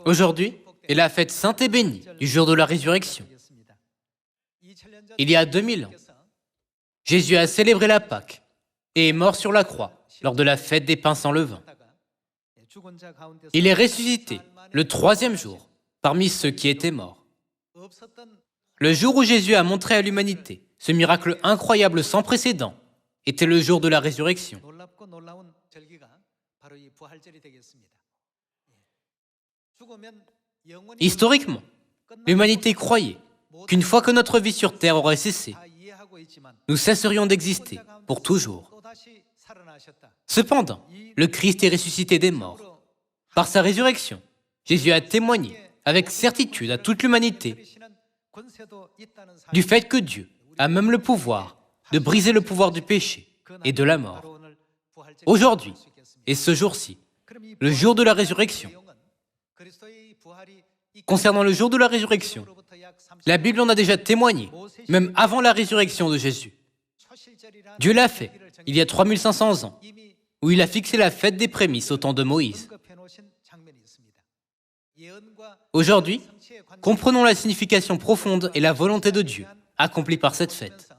Aujourd'hui est la fête sainte et bénie du jour de la résurrection. Il y a 2000 ans, Jésus a célébré la Pâque et est mort sur la croix lors de la fête des pains sans levain. Il est ressuscité le 3e jour parmi ceux qui étaient morts. Le jour où Jésus a montré à l'humanité ce miracle incroyable sans précédent était le jour de la résurrection. Historiquement, l'humanité croyait qu'une fois que notre vie sur Terre aurait cessé, nous cesserions d'exister pour toujours. Cependant, le Christ est ressuscité des morts. Par sa résurrection, Jésus a témoigné avec certitude à toute l'humanité du fait que Dieu a même le pouvoir de briser le pouvoir du péché et de la mort. Aujourd'hui, et ce jour-ci, le jour de la résurrection. Concernant le jour de la résurrection, la Bible en a déjà témoigné, même avant la résurrection de Jésus. Dieu l'a fait il y a 3500 ans, où il a fixé la fête des prémices au temps de Moïse. Aujourd'hui, comprenons la signification profonde et la volonté de Dieu accomplie par cette fête.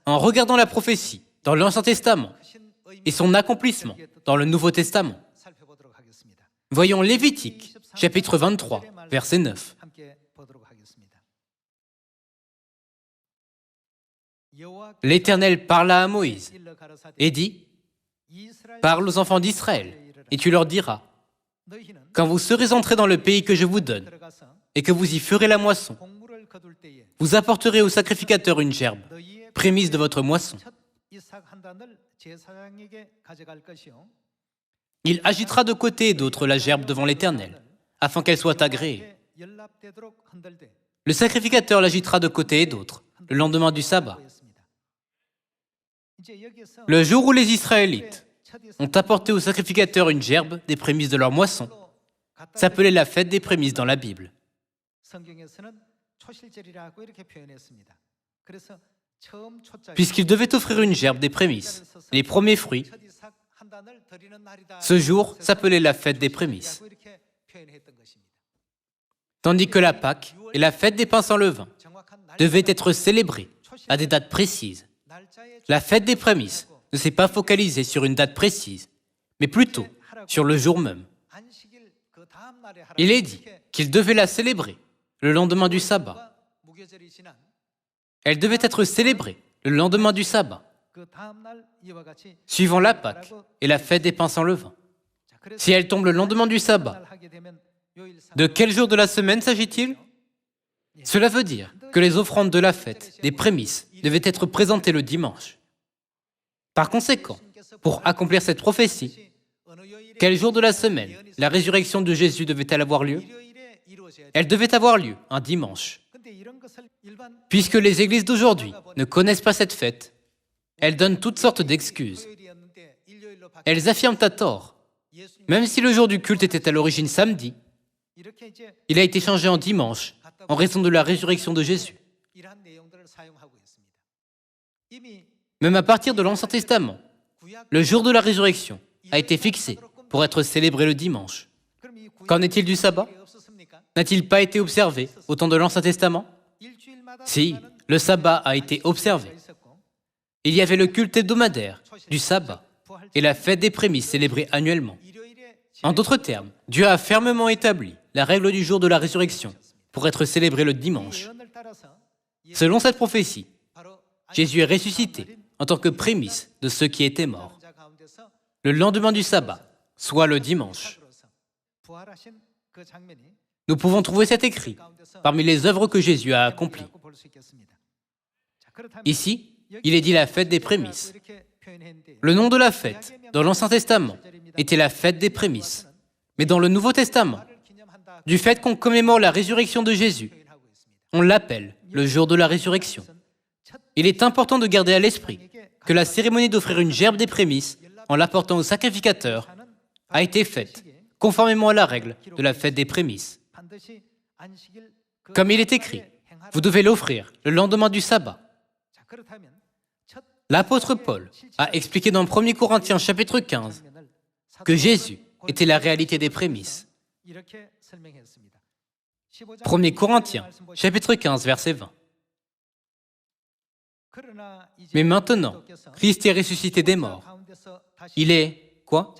En regardant la prophétie dans l'Ancien Testament et son accomplissement dans le Nouveau Testament, voyons Lévitique, chapitre 23, verset 9. L'Éternel parla à Moïse et dit : « Parle aux enfants d'Israël, et tu leur diras : quand vous serez entrés dans le pays que je vous donne, et que vous y ferez la moisson, vous apporterez au sacrificateur une gerbe, prémisse de votre moisson. Il agitera de côté et d'autre la gerbe devant l'Éternel, afin qu'elle soit agréée. Le sacrificateur l'agitera de côté et d'autre, le lendemain du sabbat. Le jour où les Israélites ont apporté au sacrificateur une gerbe des prémices de leur moisson, s'appelait la fête des prémices dans la Bible. Puisqu'ils devaient offrir une gerbe des prémices, les premiers fruits, ce jour s'appelait la fête des prémices. Tandis que la Pâque et la fête des pains sans levain devaient être célébrées à des dates précises. La fête des prémices ne s'est pas focalisée sur une date précise, mais plutôt sur le jour même. Il est dit qu'ils devaient la célébrer le lendemain du sabbat. Elle devait être célébrée le lendemain du sabbat, suivant la Pâque et la fête des pains sans levain. Si elle tombe le lendemain du sabbat, de quel jour de la semaine s'agit-il ? Cela veut dire que les offrandes de la fête des prémices devaient être présentées le dimanche. Par conséquent, pour accomplir cette prophétie, quel jour de la semaine la résurrection de Jésus devait-elle avoir lieu ? Elle devait avoir lieu un dimanche. Puisque les églises d'aujourd'hui ne connaissent pas cette fête, elles donnent toutes sortes d'excuses. Elles affirment à tort, même si le jour du culte était à l'origine samedi, il a été changé en dimanche en raison de la résurrection de Jésus. Même à partir de l'Ancien Testament, le jour de la résurrection a été fixé pour être célébré le dimanche. Qu'en est-il du sabbat ? N'a-t-il pas été observé au temps de l'Ancien Testament ? Si, le sabbat a été observé. Il y avait le culte hebdomadaire du sabbat et la fête des prémices célébrée annuellement. En d'autres termes, Dieu a fermement établi la règle du jour de la résurrection pour être célébré le dimanche. Selon cette prophétie, Jésus est ressuscité en tant que prémisse de ceux qui étaient morts, le lendemain du sabbat, soit le dimanche. Nous pouvons trouver cet écrit parmi les œuvres que Jésus a accomplies. Ici, il est dit la fête des prémices. Le nom de la fête, dans l'Ancien Testament, était la fête des prémices. Mais dans le Nouveau Testament, du fait qu'on commémore la résurrection de Jésus, on l'appelle le jour de la résurrection. Il est important de garder à l'esprit que la cérémonie d'offrir une gerbe des prémices en l'apportant au sacrificateur a été faite conformément à la règle de la fête des prémices. Comme il est écrit, vous devez l'offrir le lendemain du sabbat. L'apôtre Paul a expliqué dans 1 Corinthiens chapitre 15 que Jésus était la réalité des prémices. 1 Corinthiens, chapitre 15, verset 20. Mais maintenant, Christ est ressuscité des morts. Il est, quoi?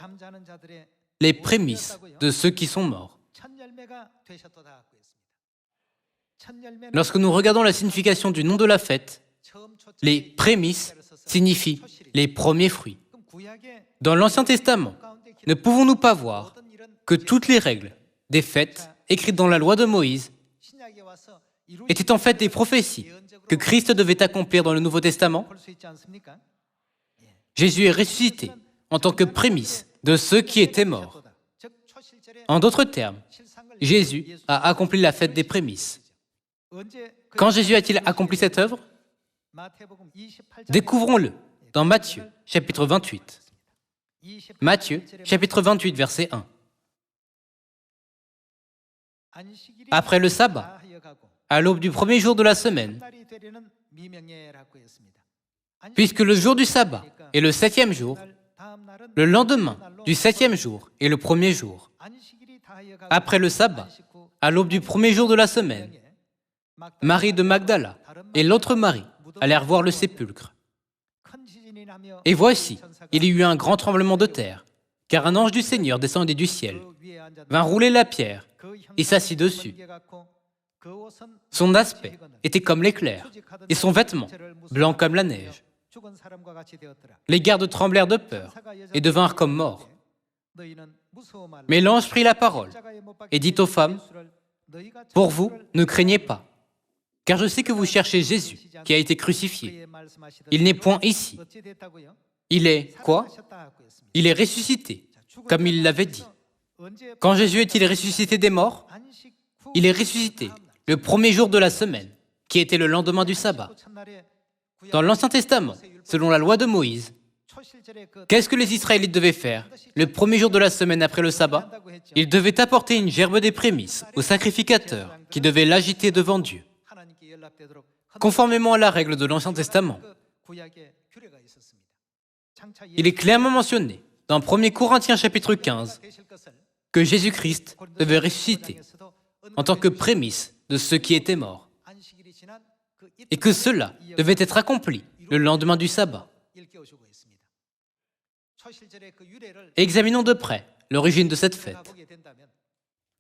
Les prémices de ceux qui sont morts. Lorsque nous regardons la signification du nom de la fête, les prémices signifient les premiers fruits. Dans l'Ancien Testament, ne pouvons-nous pas voir que toutes les règles des fêtes écrites dans la loi de Moïse étaient en fait des prophéties que Christ devait accomplir dans le Nouveau Testament? Jésus est ressuscité en tant que prémisse de ceux qui étaient morts. En d'autres termes, Jésus a accompli la fête des prémices. Quand Jésus a-t-il accompli cette œuvre? Découvrons-le dans Matthieu, chapitre 28. Matthieu, chapitre 28, verset 1. Après le sabbat, à l'aube du premier jour de la semaine, puisque le jour du sabbat est le 7e jour, le lendemain du 7e jour est le premier jour. Après le sabbat, à l'aube du premier jour de la semaine, Marie de Magdala et l'autre Marie allèrent voir le sépulcre. Et voici, il y eut un grand tremblement de terre, car un ange du Seigneur descendit du ciel, vint rouler la pierre et s'assit dessus. Son aspect était comme l'éclair, et son vêtement blanc comme la neige. Les gardes tremblèrent de peur et devinrent comme morts. Mais l'ange prit la parole et dit aux femmes, « Pour vous, ne craignez pas, car je sais que vous cherchez Jésus qui a été crucifié. Il n'est point ici. Il est quoi? Il est ressuscité, comme il l'avait dit. Quand Jésus est-il ressuscité des morts? Il est ressuscité le premier jour de la semaine, qui était le lendemain du sabbat. Dans l'Ancien Testament, selon la loi de Moïse, qu'est-ce que les Israélites devaient faire le premier jour de la semaine après le sabbat? Ils devaient apporter une gerbe des prémices au sacrificateur qui devait l'agiter devant Dieu, conformément à la règle de l'Ancien Testament. Il est clairement mentionné dans 1 Corinthiens chapitre 15 que Jésus-Christ devait ressusciter en tant que prémisse de ceux qui étaient morts, et que cela devait être accompli le lendemain du sabbat. Examinons de près l'origine de cette fête.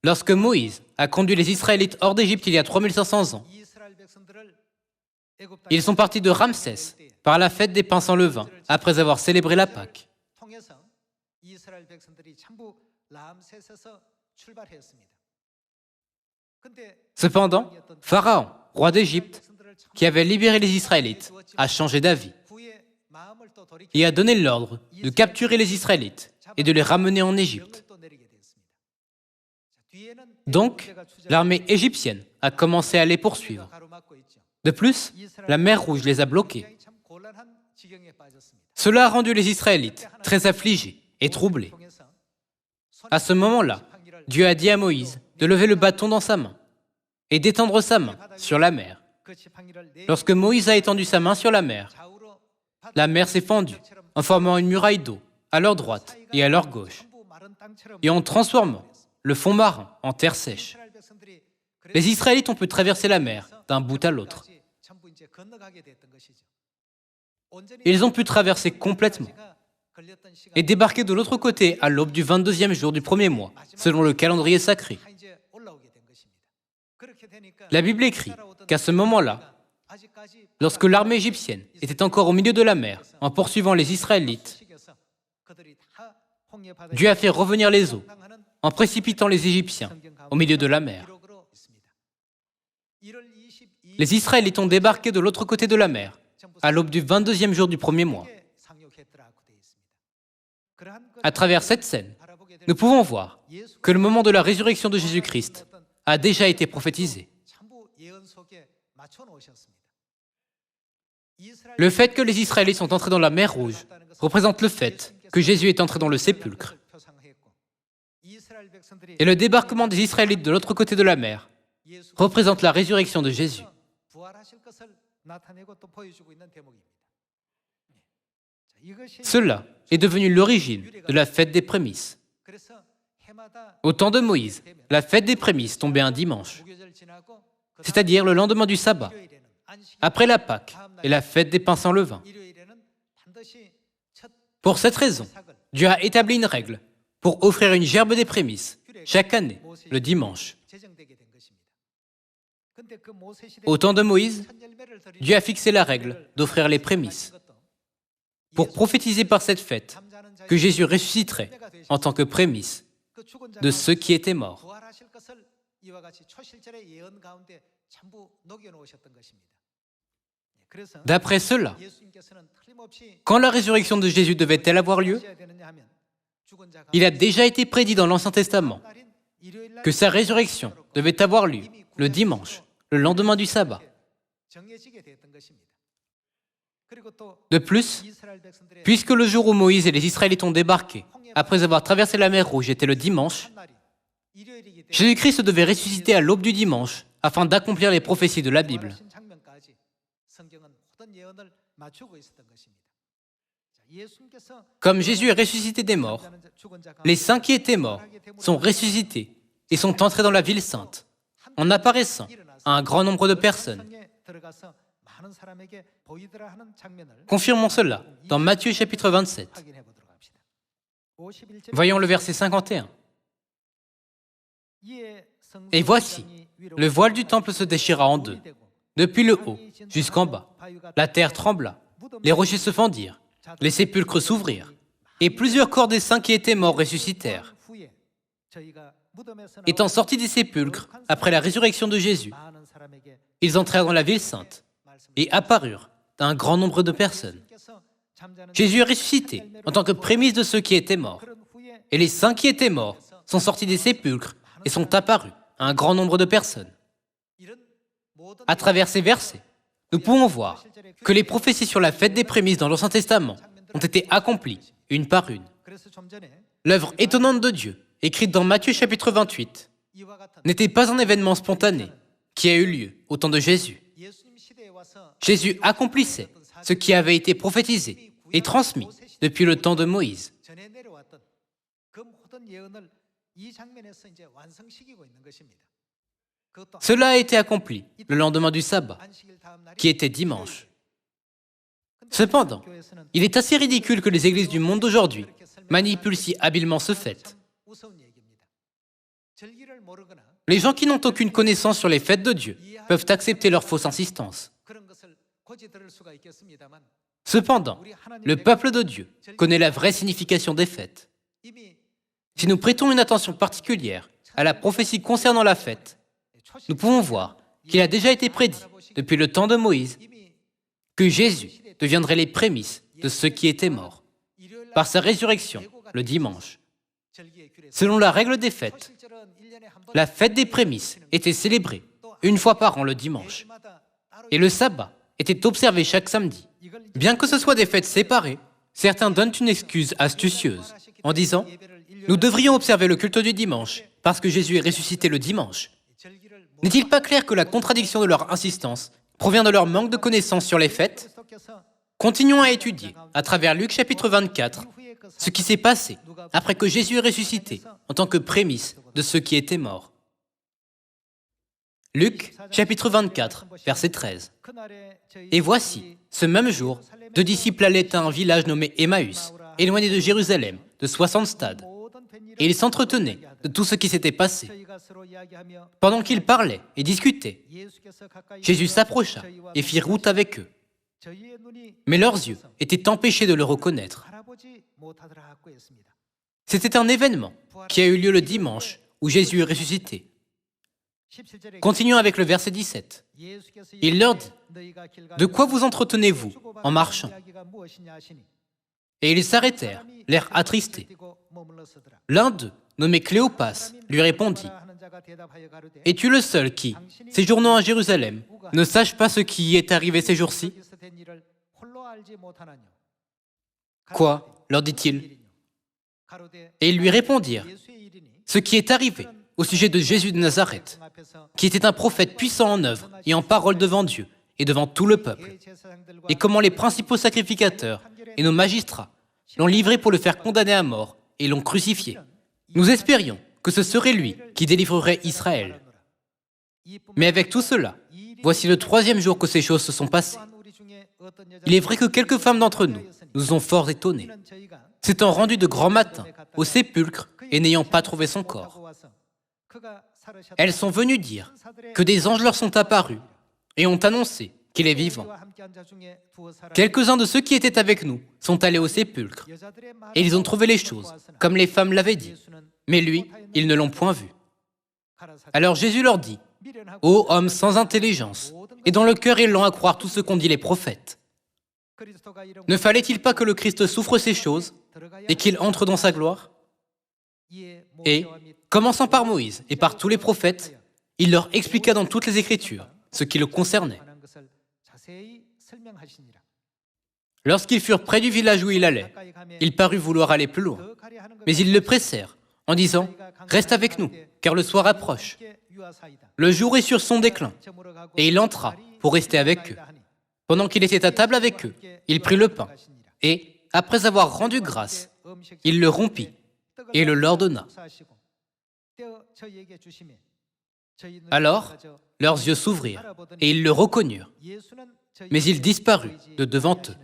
Lorsque Moïse a conduit les Israélites hors d'Égypte il y a 3500 ans, ils sont partis de Ramsès par la fête des pains sans levain, après avoir célébré la Pâque. Cependant, Pharaon, roi d'Égypte, qui avait libéré les Israélites, a changé d'avis et a donné l'ordre de capturer les Israélites et de les ramener en Égypte. Donc, l'armée égyptienne a commencé à les poursuivre. De plus, la mer Rouge les a bloqués. Cela a rendu les Israélites très affligés et troublés. À ce moment-là, Dieu a dit à Moïse de lever le bâton dans sa main et d'étendre sa main sur la mer. Lorsque Moïse a étendu sa main sur la mer s'est fendue en formant une muraille d'eau à leur droite et à leur gauche et en transformant le fond marin en terre sèche. Les Israélites ont pu traverser la mer d'un bout à l'autre. Ils ont pu traverser complètement et débarquer de l'autre côté à l'aube du 22e jour du premier mois, selon le calendrier sacré. La Bible écrit qu'à ce moment-là, lorsque l'armée égyptienne était encore au milieu de la mer, en poursuivant les Israélites, Dieu a fait revenir les eaux en précipitant les Égyptiens au milieu de la mer. Les Israélites ont débarqué de l'autre côté de la mer à l'aube du 22e jour du premier mois. À travers cette scène, nous pouvons voir que le moment de la résurrection de Jésus-Christ a déjà été prophétisé. Le fait que les Israélites sont entrés dans la mer Rouge représente le fait que Jésus est entré dans le sépulcre. Et le débarquement des Israélites de l'autre côté de la mer représente la résurrection de Jésus. Cela est devenu l'origine de la fête des prémices. Au temps de Moïse, la fête des prémices tombait un dimanche, c'est-à-dire le lendemain du sabbat, après la Pâque et la fête des pains sans levain. Pour cette raison, Dieu a établi une règle pour offrir une gerbe des prémices chaque année, le dimanche. Au temps de Moïse, Dieu a fixé la règle d'offrir les prémices pour prophétiser par cette fête que Jésus ressusciterait en tant que prémisse de ceux qui étaient morts. D'après cela, quand la résurrection de Jésus devait-elle avoir lieu? Il a déjà été prédit dans l'Ancien Testament que sa résurrection devait avoir lieu le dimanche, le lendemain du sabbat. De plus, puisque le jour où Moïse et les Israélites ont débarqué, après avoir traversé la mer Rouge, était le dimanche, Jésus-Christ devait ressusciter à l'aube du dimanche afin d'accomplir les prophéties de la Bible. Comme Jésus est ressuscité des morts, les saints qui étaient morts sont ressuscités et sont entrés dans la ville sainte, en apparaissant à un grand nombre de personnes. Confirmons cela dans Matthieu chapitre 27. Voyons le verset 51. Et voici, le voile du temple se déchira en deux, depuis le haut jusqu'en bas. La terre trembla, les rochers se fendirent, les sépulcres s'ouvrirent, et plusieurs corps des saints qui étaient morts ressuscitèrent. Étant sortis des sépulcres, après la résurrection de Jésus, ils entrèrent dans la ville sainte et apparurent à un grand nombre de personnes. Jésus est ressuscité en tant que prémisse de ceux qui étaient morts. Et les saints qui étaient morts sont sortis des sépulcres et sont apparus à un grand nombre de personnes. À travers ces versets, nous pouvons voir que les prophéties sur la fête des prémices dans l'Ancien Testament ont été accomplies une par une. L'œuvre étonnante de Dieu, écrite dans Matthieu chapitre 28, n'était pas un événement spontané qui a eu lieu au temps de Jésus. Jésus accomplissait ce qui avait été prophétisé et transmis depuis le temps de Moïse. Cela a été accompli le lendemain du sabbat, qui était dimanche. Cependant, il est assez ridicule que les églises du monde d'aujourd'hui manipulent si habilement ce fait. Les gens qui n'ont aucune connaissance sur les fêtes de Dieu peuvent accepter leur fausse insistance. Cependant, le peuple de Dieu connaît la vraie signification des fêtes. Si nous prêtons une attention particulière à la prophétie concernant la fête, nous pouvons voir qu'il a déjà été prédit depuis le temps de Moïse que Jésus deviendrait les prémices de ceux qui étaient morts par sa résurrection le dimanche. Selon la règle des fêtes, la fête des prémices était célébrée une fois par an le dimanche et le sabbat était observé chaque samedi. Bien que ce soit des fêtes séparées, certains donnent une excuse astucieuse en disant « Nous devrions observer le culte du dimanche parce que Jésus est ressuscité le dimanche ». N'est-il pas clair que la contradiction de leur insistance provient de leur manque de connaissances sur les fêtes? Continuons à étudier, à travers Luc chapitre 24, ce qui s'est passé après que Jésus est ressuscité en tant que prémisse de ceux qui étaient morts. Luc chapitre 24, verset 13. Et voici, ce même jour, 2 disciples allaient à un village nommé Emmaüs, éloigné de Jérusalem, de 60 stades. Et ils s'entretenaient de tout ce qui s'était passé. Pendant qu'ils parlaient et discutaient, Jésus s'approcha et fit route avec eux. Mais leurs yeux étaient empêchés de le reconnaître. C'était un événement qui a eu lieu le dimanche où Jésus est ressuscité. Continuons avec le verset 17. Il leur dit, « De quoi vous entretenez-vous en marchant ?» Et ils s'arrêtèrent, l'air attristés. L'un d'eux, nommé Cléopas, lui répondit, « Es-tu le seul qui, séjournant à Jérusalem, ne sache pas ce qui y est arrivé ces jours-ci » Quoi, leur dit-il. Et ils lui répondirent, « Ce qui est arrivé au sujet de Jésus de Nazareth, qui était un prophète puissant en œuvre et en parole devant Dieu et devant tout le peuple, et comment les principaux sacrificateurs et nos magistrats l'ont livré pour le faire condamner à mort et l'ont crucifié. Nous espérions que ce serait lui qui délivrerait Israël. Mais avec tout cela, voici le troisième jour que ces choses se sont passées. Il est vrai que quelques femmes d'entre nous ont fort étonnés, s'étant rendues de grand matin au sépulcre et n'ayant pas trouvé son corps. Elles sont venues dire que des anges leur sont apparus et ont annoncé qu'il est vivant. Quelques-uns de ceux qui étaient avec nous sont allés au sépulcre et ils ont trouvé les choses, comme les femmes l'avaient dit. Mais lui, ils ne l'ont point vu. Alors Jésus leur dit, « Ô hommes sans intelligence, et dont le cœur est lent à croire tout ce qu'ont dit les prophètes. Ne fallait-il pas que le Christ souffre ces choses et qu'il entre dans sa gloire ?» Et, commençant par Moïse et par tous les prophètes, il leur expliqua dans toutes les Écritures ce qui le concernait. Lorsqu'ils furent près du village où il allait, il parut vouloir aller plus loin. Mais ils le pressèrent en disant « Reste avec nous, car le soir approche. Le jour est sur son déclin. » Et il entra pour rester avec eux. Pendant qu'il était à table avec eux, il prit le pain et, après avoir rendu grâce, il le rompit et le leur donna. Alors, leurs yeux s'ouvrirent et ils le reconnurent, mais il disparut de devant eux.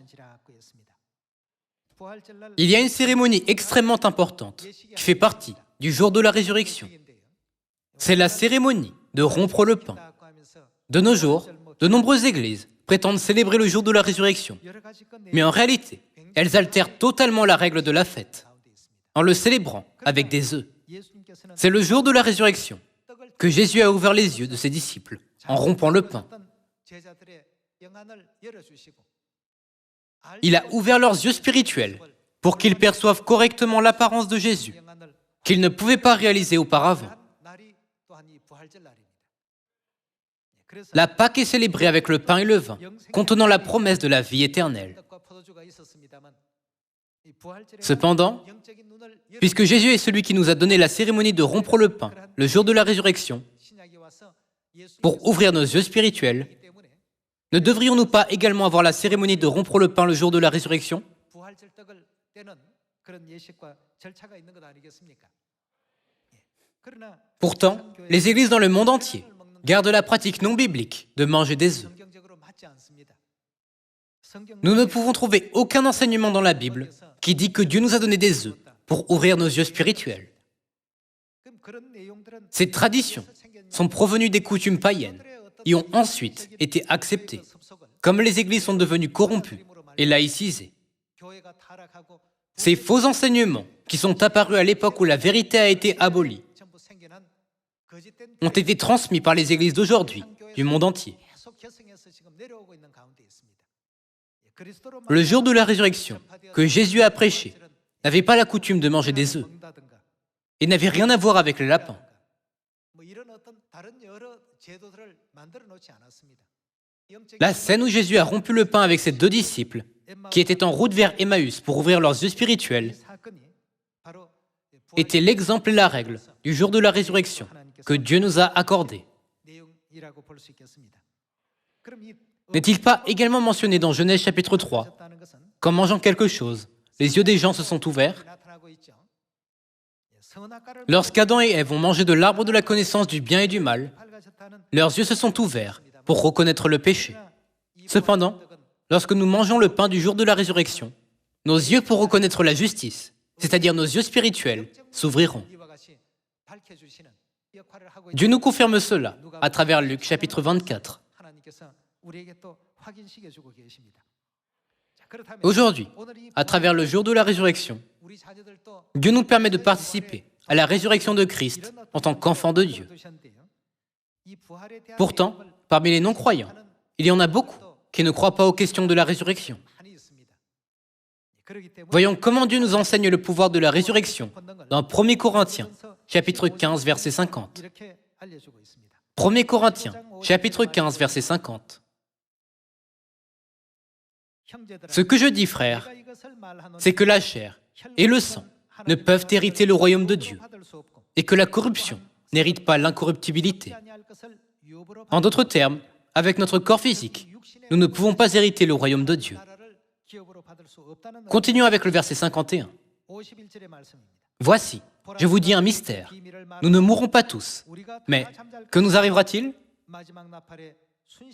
Il y a une cérémonie extrêmement importante qui fait partie du jour de la résurrection. C'est la cérémonie de rompre le pain. De nos jours, de nombreuses églises prétendent célébrer le jour de la résurrection, mais en réalité, elles altèrent totalement la règle de la fête, en le célébrant avec des œufs. C'est le jour de la résurrection que Jésus a ouvert les yeux de ses disciples en rompant le pain. Il a ouvert leurs yeux spirituels pour qu'ils perçoivent correctement l'apparence de Jésus, qu'ils ne pouvaient pas réaliser auparavant. La Pâque est célébrée avec le pain et le vin, contenant la promesse de la vie éternelle. Cependant, puisque Jésus est celui qui nous a donné la cérémonie de rompre le pain le jour de la résurrection, pour ouvrir nos yeux spirituels, ne devrions-nous pas également avoir la cérémonie de rompre le pain le jour de la résurrection? Pourtant, les églises dans le monde entier gardent la pratique non biblique de manger des œufs. Nous ne pouvons trouver aucun enseignement dans la Bible qui dit que Dieu nous a donné des œufs pour ouvrir nos yeux spirituels. Ces traditions sont provenues des coutumes païennes et ont ensuite été acceptées, comme les églises sont devenues corrompues et laïcisées. Ces faux enseignements, qui sont apparus à l'époque où la vérité a été abolie, ont été transmis par les églises d'aujourd'hui, du monde entier. Le jour de la résurrection, que Jésus a prêché, n'avait pas la coutume de manger des œufs et n'avait rien à voir avec le lapin. La scène où Jésus a rompu le pain avec ses 2 disciples, qui étaient en route vers Emmaüs pour ouvrir leurs yeux spirituels, était l'exemple et la règle du jour de la résurrection que Dieu nous a accordé. N'est-il pas également mentionné dans Genèse chapitre 3 qu'en mangeant quelque chose, les yeux des gens se sont ouverts? Lorsqu'Adam et Ève ont mangé de l'arbre de la connaissance du bien et du mal, leurs yeux se sont ouverts pour reconnaître le péché. Cependant, lorsque nous mangeons le pain du jour de la résurrection, nos yeux pour reconnaître la justice, c'est-à-dire nos yeux spirituels, s'ouvriront. Dieu nous confirme cela à travers Luc chapitre 24. Aujourd'hui, à travers le jour de la résurrection, Dieu nous permet de participer à la résurrection de Christ en tant qu'enfants de Dieu. Pourtant, parmi les non-croyants, il y en a beaucoup qui ne croient pas aux questions de la résurrection. Voyons comment Dieu nous enseigne le pouvoir de la résurrection dans 1 Corinthiens, chapitre 15, verset 50. 1 Corinthiens, chapitre 15, verset 50. Ce que je dis, frères, c'est que la chair et le sang ne peuvent hériter le royaume de Dieu et que la corruption n'hérite pas l'incorruptibilité. En d'autres termes, avec notre corps physique, nous ne pouvons pas hériter le royaume de Dieu. Continuons avec le verset 51. Voici, je vous dis un mystère. Nous ne mourrons pas tous. Mais que nous arrivera-t-il?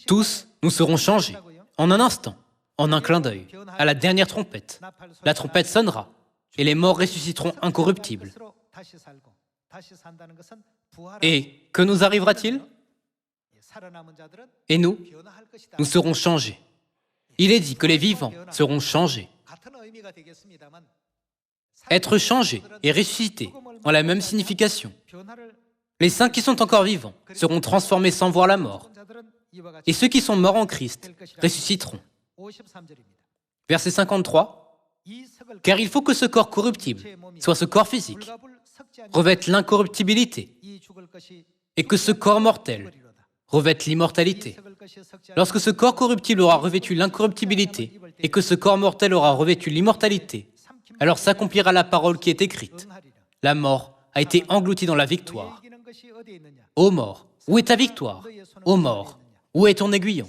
Tous, nous serons changés, en un instant, en un clin d'œil, à la dernière trompette. La trompette sonnera, et les morts ressusciteront incorruptibles. Et que nous arrivera-t-il? Et nous serons changés. Il est dit que les vivants seront changés. Être changé et ressuscité ont la même signification. Les saints qui sont encore vivants seront transformés sans voir la mort. Et ceux qui sont morts en Christ ressusciteront. Verset 53. Car il faut que ce corps corruptible, soit ce corps physique, revête l'incorruptibilité, et que ce corps mortel revête l'immortalité. Lorsque ce corps corruptible aura revêtu l'incorruptibilité, et que ce corps mortel aura revêtu l'immortalité, alors s'accomplira la parole qui est écrite. La mort a été engloutie dans la victoire. Ô mort, où est ta victoire? Ô mort, où est ton aiguillon?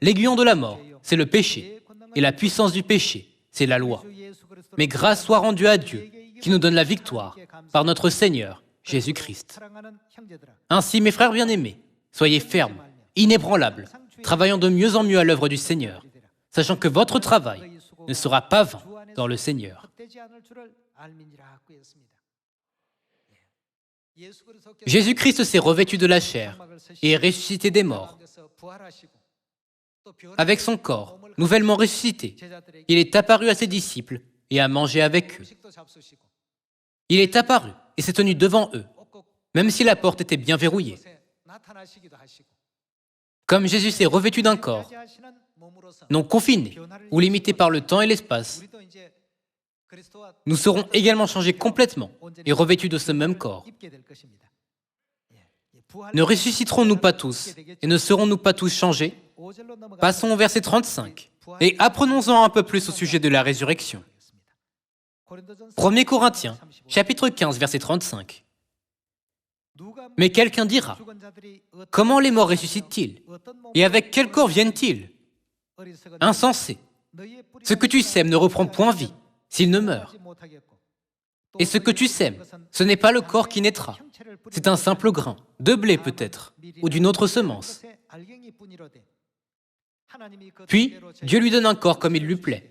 L'aiguillon de la mort, c'est le péché, et la puissance du péché, c'est la loi. Mais grâce soit rendue à Dieu, qui nous donne la victoire, par notre Seigneur, Jésus-Christ. Ainsi, mes frères bien-aimés, soyez fermes, inébranlables, travaillant de mieux en mieux à l'œuvre du Seigneur, sachant que votre travail ne sera pas vain dans le Seigneur. Jésus-Christ s'est revêtu de la chair et est ressuscité des morts. Avec son corps, nouvellement ressuscité, il est apparu à ses disciples et a mangé avec eux. Il est apparu et s'est tenu devant eux, même si la porte était bien verrouillée. Comme Jésus s'est revêtu d'un corps, non confiné ou limité par le temps et l'espace, nous serons également changés complètement et revêtus de ce même corps. Ne ressusciterons-nous pas tous et ne serons-nous pas tous changés? Passons au verset 35 et apprenons-en un peu plus au sujet de la résurrection. 1 Corinthiens, chapitre 15, verset 35. Mais quelqu'un dira, comment les morts ressuscitent-ils? Et avec quel corps viennent-ils? Insensé, ce que tu sèmes ne reprend point vie s'il ne meurt. Et ce que tu sèmes, ce n'est pas le corps qui naîtra, c'est un simple grain, de blé peut-être, ou d'une autre semence. Puis, Dieu lui donne un corps comme il lui plaît.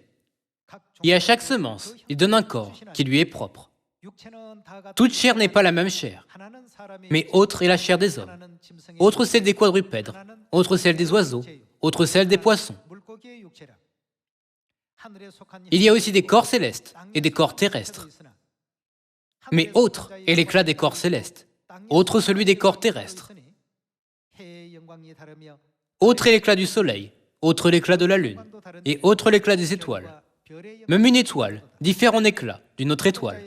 Et à chaque semence, il donne un corps qui lui est propre. Toute chair n'est pas la même chair, mais autre est la chair des hommes, autre celle des quadrupèdes, autre celle des oiseaux, autre celle des poissons. Il y a aussi des corps célestes et des corps terrestres. Mais autre est l'éclat des corps célestes, autre celui des corps terrestres. Autre est l'éclat du soleil, autre l'éclat de la lune, et autre l'éclat des étoiles. Même une étoile diffère en éclat d'une autre étoile.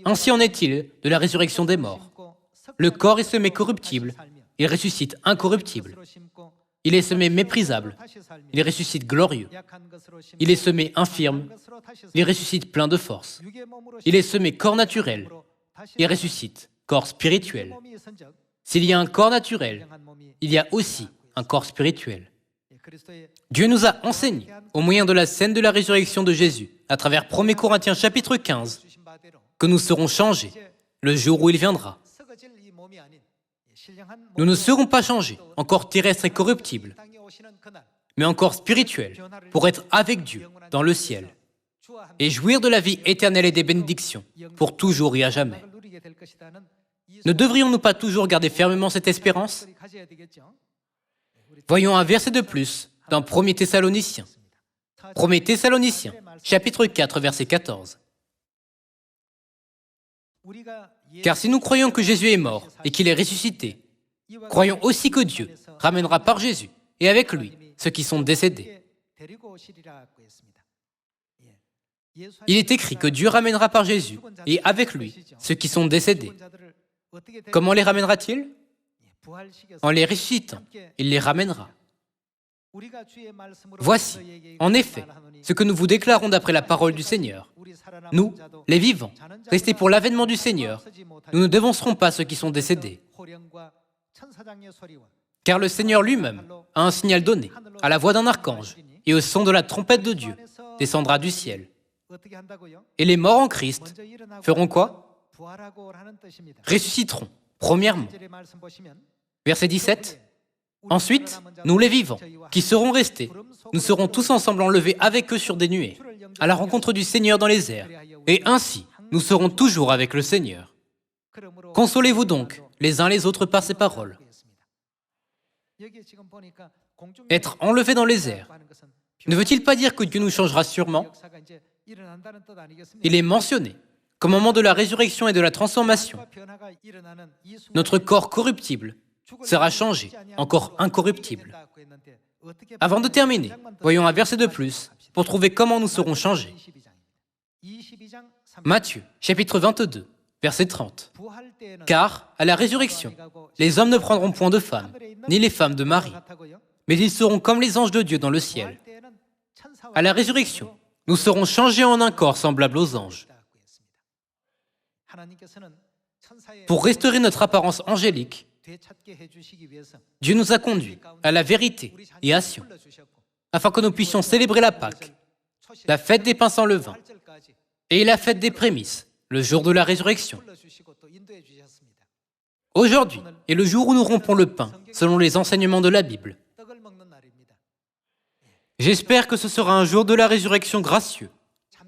Ainsi en est-il de la résurrection des morts. Le corps est semé corruptible, il ressuscite incorruptible. Il est semé méprisable, il ressuscite glorieux. Il est semé infirme, il ressuscite plein de force. Il est semé corps naturel, il ressuscite corps spirituel. S'il y a un corps naturel, il y a aussi un corps spirituel. Dieu nous a enseigné, au moyen de la scène de la résurrection de Jésus, à travers 1 Corinthiens chapitre 15, que nous serons changés le jour où il viendra. Nous ne serons pas changés en corps terrestre et corruptible, mais en corps spirituel, pour être avec Dieu dans le ciel et jouir de la vie éternelle et des bénédictions, pour toujours et à jamais. Ne devrions-nous pas toujours garder fermement cette espérance? Voyons un verset de plus dans 1 Thessaloniciens. 1 Thessaloniciens, chapitre 4, verset 14. Car si nous croyons que Jésus est mort et qu'il est ressuscité, croyons aussi que Dieu ramènera par Jésus et avec lui ceux qui sont décédés. Il est écrit que Dieu ramènera par Jésus et avec lui ceux qui sont décédés. Comment les ramènera-t-il? En les ressuscitant, il les ramènera. Voici, en effet, ce que nous vous déclarons d'après la parole du Seigneur. Nous, les vivants, restés pour l'avènement du Seigneur, nous ne devancerons pas ceux qui sont décédés. Car le Seigneur lui-même a un signal donné, à la voix d'un archange, et au son de la trompette de Dieu, descendra du ciel. Et les morts en Christ feront quoi? Ressusciteront, premièrement. Verset 17. Ensuite, nous les vivants, qui serons restés, nous serons tous ensemble enlevés avec eux sur des nuées, à la rencontre du Seigneur dans les airs. Et ainsi, nous serons toujours avec le Seigneur. Consolez-vous donc les uns les autres par ces paroles. Être enlevé dans les airs ne veut-il pas dire que Dieu nous changera sûrement? Il est mentionné qu'au moment de la résurrection et de la transformation, notre corps corruptible sera changé en corps incorruptible. Avant de terminer, voyons un verset de plus pour trouver comment nous serons changés. Matthieu, chapitre 22, verset 30. Car, à la résurrection, les hommes ne prendront point de femmes, ni les femmes de mari, mais ils seront comme les anges de Dieu dans le ciel. À la résurrection, nous serons changés en un corps semblable aux anges. Pour restaurer notre apparence angélique, Dieu nous a conduits à la vérité et à Sion, afin que nous puissions célébrer la Pâque, la fête des pains sans levain et la fête des prémices, le jour de la résurrection. Aujourd'hui est le jour où nous rompons le pain, selon les enseignements de la Bible. J'espère que ce sera un jour de la résurrection gracieux,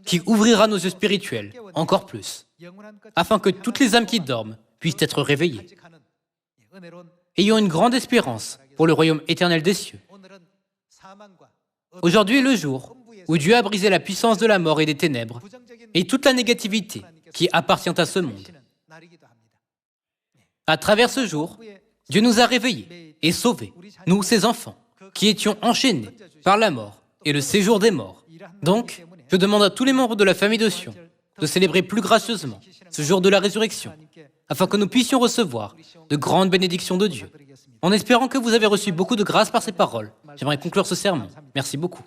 qui ouvrira nos yeux spirituels encore plus, afin que toutes les âmes qui dorment puissent être réveillées. Ayons une grande espérance pour le royaume éternel des cieux. Aujourd'hui est le jour où Dieu a brisé la puissance de la mort et des ténèbres et toute la négativité qui appartient à ce monde. À travers ce jour, Dieu nous a réveillés et sauvés, nous, ses enfants, qui étions enchaînés par la mort et le séjour des morts. Donc, je demande à tous les membres de la famille de Sion de célébrer plus gracieusement ce jour de la résurrection, afin que nous puissions recevoir de grandes bénédictions de Dieu. En espérant que vous avez reçu beaucoup de grâce par ces paroles, j'aimerais conclure ce sermon. Merci beaucoup.